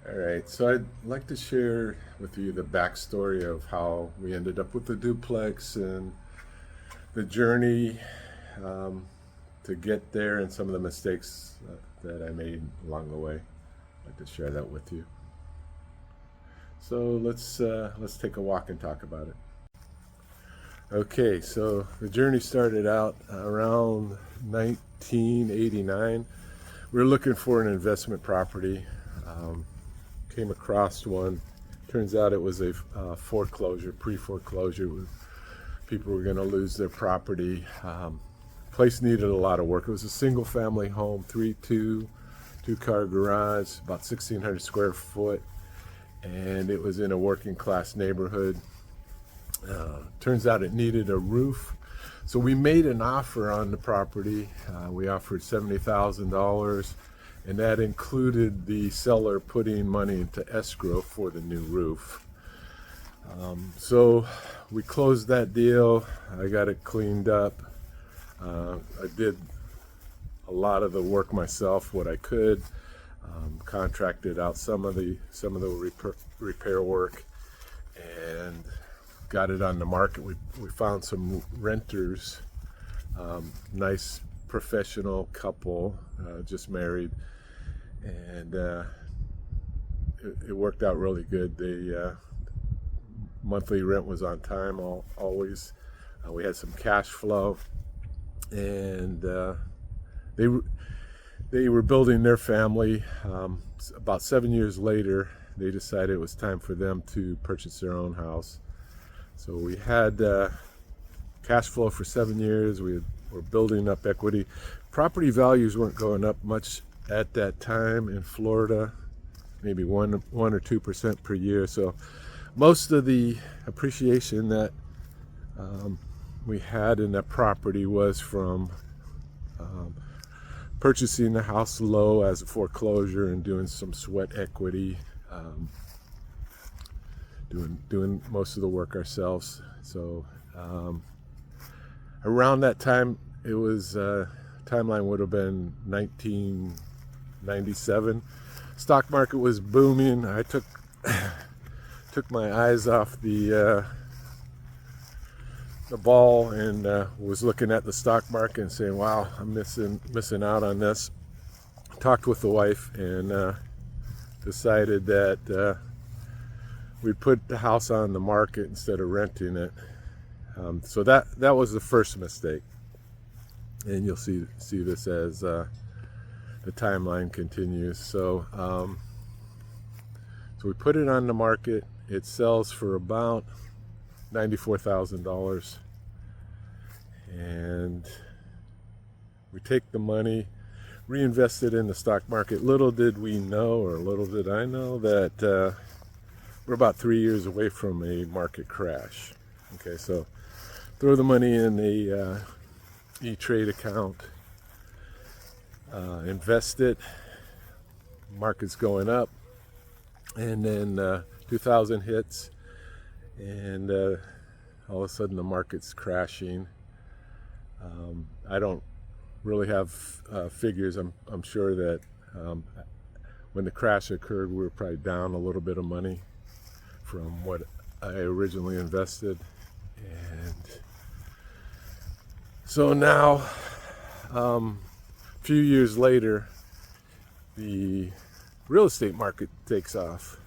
All right, so I'd like to share with you the backstory of how we ended up with the duplex and the journey um, to get there and some of the mistakes that I made along the way. I'd like to share that with you. So let's take a walk and talk about it. Okay, so the journey started out around 1989. We were looking for an investment property. Um, Came across one. Turns out it was a foreclosure, pre-foreclosure. People were going to lose their property. Place needed a lot of work. It was a single-family home, two-car garage, about 1,600 square foot, and it was in a working-class neighborhood. Turns out it needed a roof. So we made an offer on the property. We offered $70,000, and that included the seller putting money into escrow for the new roof. So we closed that deal. I got it cleaned up. I did a lot of the work myself, what I could. Contracted out some of the repair work, and got it on the market. We found some renters, nice professional couple, just married, and it worked out really good. The monthly rent was on time, always. We had some cash flow, and they were building their family. About 7 years later, they decided it was time for them to purchase their own house. So we had cash flow for 7 years. We were building up equity. Property values weren't going up much at that time in Florida, maybe 1 or 2% per year. So most of the appreciation that we had in that property was from purchasing the house low as a foreclosure and doing some sweat equity. Doing most of the work ourselves. So around that time, it was timeline would have been 1997. Stock market was booming. I took my eyes off the ball and was looking at the stock market and saying, "Wow, I'm missing out on this." Talked with the wife and decided that we put the house on the market instead of renting it. So that was the first mistake, and you'll see this as the timeline continues. So we put it on the market. It sells for about $94,000, and we take the money, reinvest it in the stock market. Little did we know, or little did I know, that we're about 3 years away from a market crash. Okay, so throw the money in a E-Trade account, invest it, market's going up, and then 2000 hits, and all of a sudden the market's crashing. I don't really have figures. I'm sure that when the crash occurred, we were probably down a little bit of money from what I originally invested. And so now, a few years later, the real estate market takes off,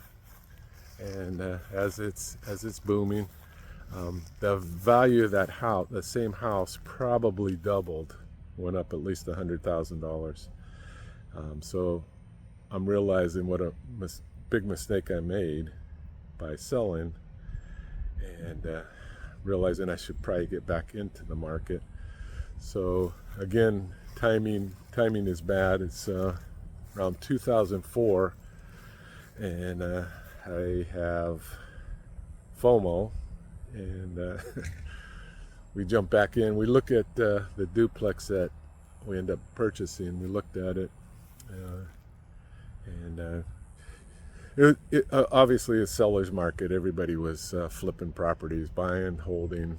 and as it's booming, the value of that house, the same house, probably doubled, went up at least $100,000. So I'm realizing what a big mistake I made by selling, and realizing I should probably get back into the market. So again, timing is bad. It's around 2004, and I have FOMO, and we jump back in. We look at the duplex that we end up purchasing. We looked at it, and obviously a seller's market. Everybody was flipping properties, buying, holding,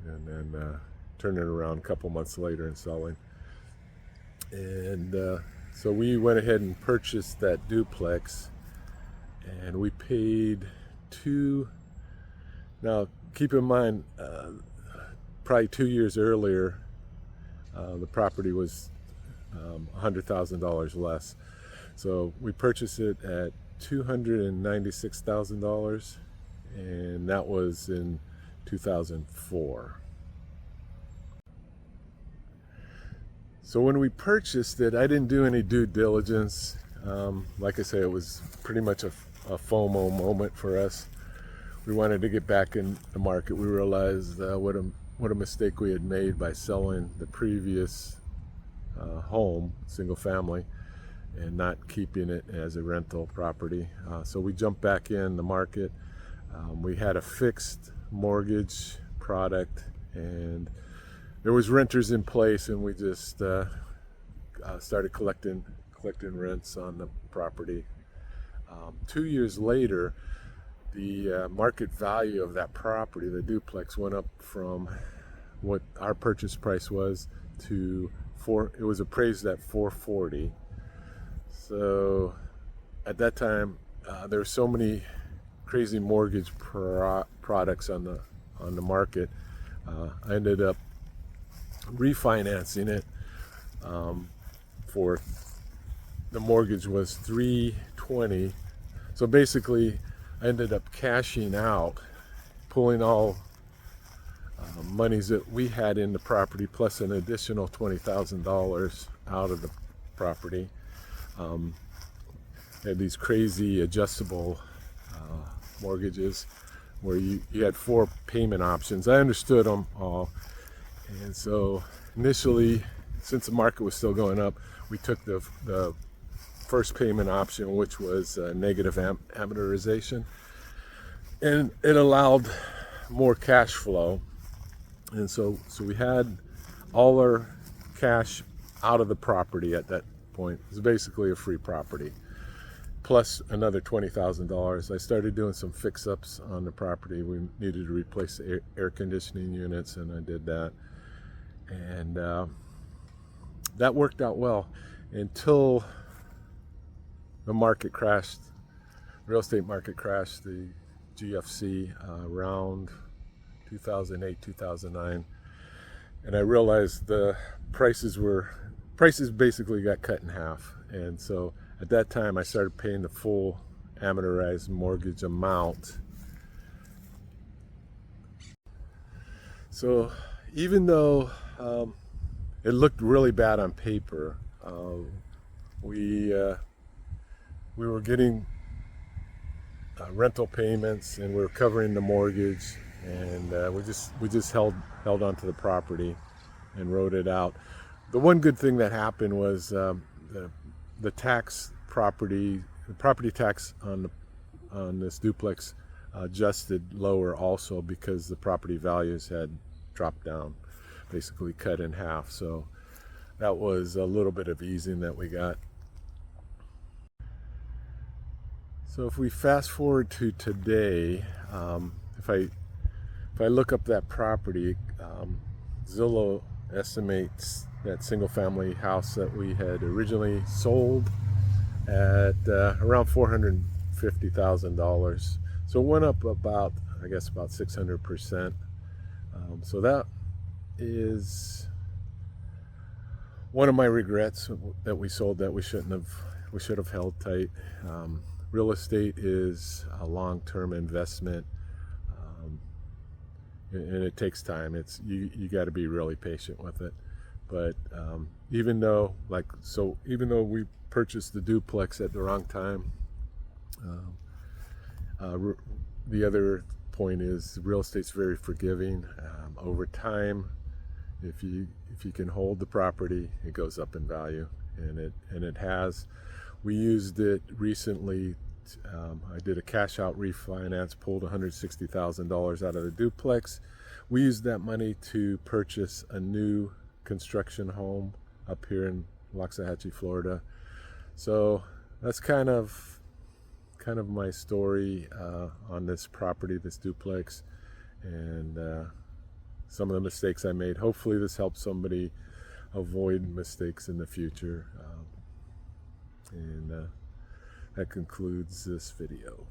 and then turning it around a couple months later and selling. And so we went ahead and purchased that duplex and we paid two. Now, keep in mind, probably 2 years earlier, the property was $100,000 less. So we purchased it at $296,000, and that was in 2004. So when we purchased it, I didn't do any due diligence. Like I say, it was pretty much a FOMO moment for us. We wanted to get back in the market. We realized what a mistake we had made by selling the previous home, single family, and not keeping it as a rental property. So we jumped back in the market. We had a fixed mortgage product, and there was renters in place, and we just started collecting rents on the property. 2 years later, the market value of that property, the duplex, went up from what our purchase price was to it was appraised at $440. So at that time, there were so many crazy mortgage products on the market. I ended up refinancing it. For the mortgage was $320. So basically, I ended up cashing out, pulling all monies that we had in the property plus an additional $20,000 out of the property. Had these crazy adjustable mortgages where you had 4 payment options. I understood them all, and so initially, since the market was still going up, we took the first payment option, which was negative amortization, and it allowed more cash flow. And so we had all our cash out of the property at that point. It was basically a free property, plus another $20,000. I started doing some fix-ups on the property. We needed to replace the air conditioning units, and I did that. And that worked out well until the market crashed. Real estate market crashed, the GFC, around 2008, 2009. And I realized the prices basically got cut in half. And so at that time, I started paying the full amortized mortgage amount. So even though it looked really bad on paper, we were getting rental payments, and we were covering the mortgage, and we just held on to the property and wrote it out. The one good thing that happened was the property tax on this duplex adjusted lower also, because the property values had dropped down, basically cut in half. So that was a little bit of easing that we got. So if we fast forward to today, if I look up that property, Zillow estimates that single family house that we had originally sold at around $450,000. So it went up about 600%. So that is one of my regrets, that we sold that. We should have held tight. Real estate is a long-term investment, and it takes time. You got to be really patient with it. But even though we purchased the duplex at the wrong time, the other point is real estate's very forgiving. Over time, if you can hold the property, it goes up in value, and it has. We used it recently. I did a cash out refinance, pulled $160,000 out of the duplex. We used that money to purchase a new construction home up here in Waxahachie, Florida. So that's kind of my story on this property, this duplex, and some of the mistakes I made. Hopefully this helps somebody avoid mistakes in the future. that concludes this video.